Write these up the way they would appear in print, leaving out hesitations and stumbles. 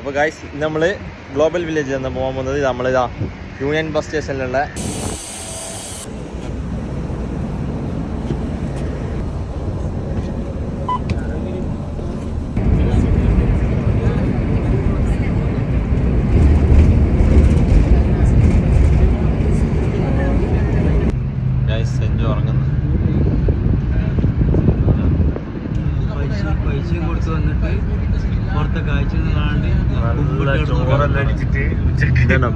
അപ്പോൾ ഗൈസ് നമ്മൾ global village എന്ന് പോകാൻ പോകുന്നത് നമ്മളിതാ യൂണിയൻ ബസ് സ്റ്റേഷനിലുള്ള സെഞ്ചു ഉറങ്ങുന്നു. പൈസയും കൊടുത്ത് വന്നിട്ട് പുറത്തെ കാഴ്ച കാണാണ്ട്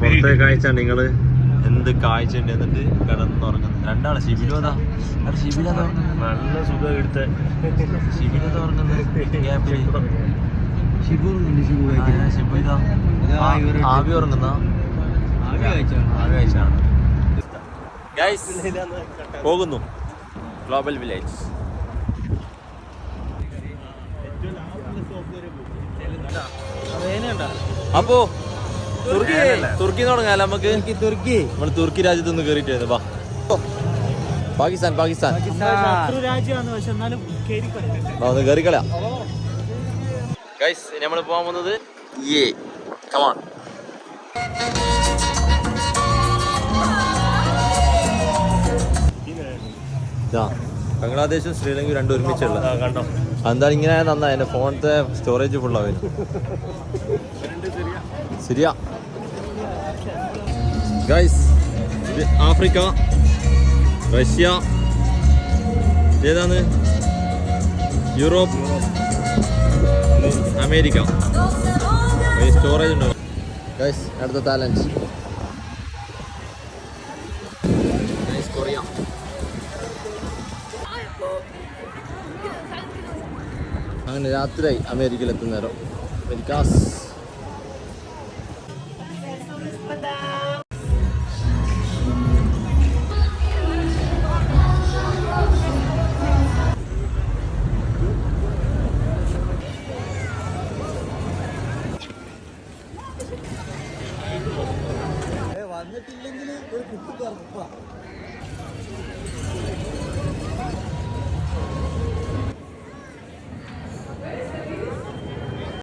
പുറത്തെ കാഴ്ച നിങ്ങൾ എന്ത് കാഴ്ച ഉണ്ട് എന്നിട്ട് കിടന്നുറങ്ങുന്നു. രണ്ടാളെ ശിബിലോതാ ശിബിലതാ നല്ല സുഖം എടുത്ത ശിബിലതാ ഉറങ്ങുന്നത് ഗ്യാപ്പിൽ ആവി ഉറങ്ങുന്ന ആവി കാഴ്ചയാണ് പോകുന്നു ഗ്ലോബൽ വില്ലേജ്. അപ്പോ തുർക്കി തുടങ്ങാല നമുക്ക്. നമ്മൾ തുർക്കി രാജ്യത്ത് നിന്ന് കയറിയിട്ട് വാ. പാകിസ്ഥാൻ പാകിസ്ഥാൻ ഒന്ന് കയറിക്കളയാ. ഗൈസ് നമ്മൾ പോകാൻ പോകുന്നത് കമാൺ. ബംഗ്ലാദേശും ശ്രീലങ്കയും രണ്ടും ഒരുമിച്ചുള്ള കണ്ടോ. എന്താണ് ഇങ്ങനെ നന്നായി എൻ്റെ ഫോണിലത്തെ സ്റ്റോറേജ് ഫുള്ളാവും. ശരിയാ ഗൈസ്. ആഫ്രിക്ക, റഷ്യ, ഏതാണ് യൂറോപ്പ്, അമേരിക്ക. സ്റ്റോറേജ് ഉണ്ടോ ഗൈസ്. അടുത്ത തായ്ലൻഡ്, കൊറിയ. അങ്ങനെ രാത്രിയായി അമേരിക്കയിൽ എത്തുന്നേരം. അമേരിക്കാസ് വന്നിട്ടില്ലെങ്കിൽ ഒരു കുട്ടി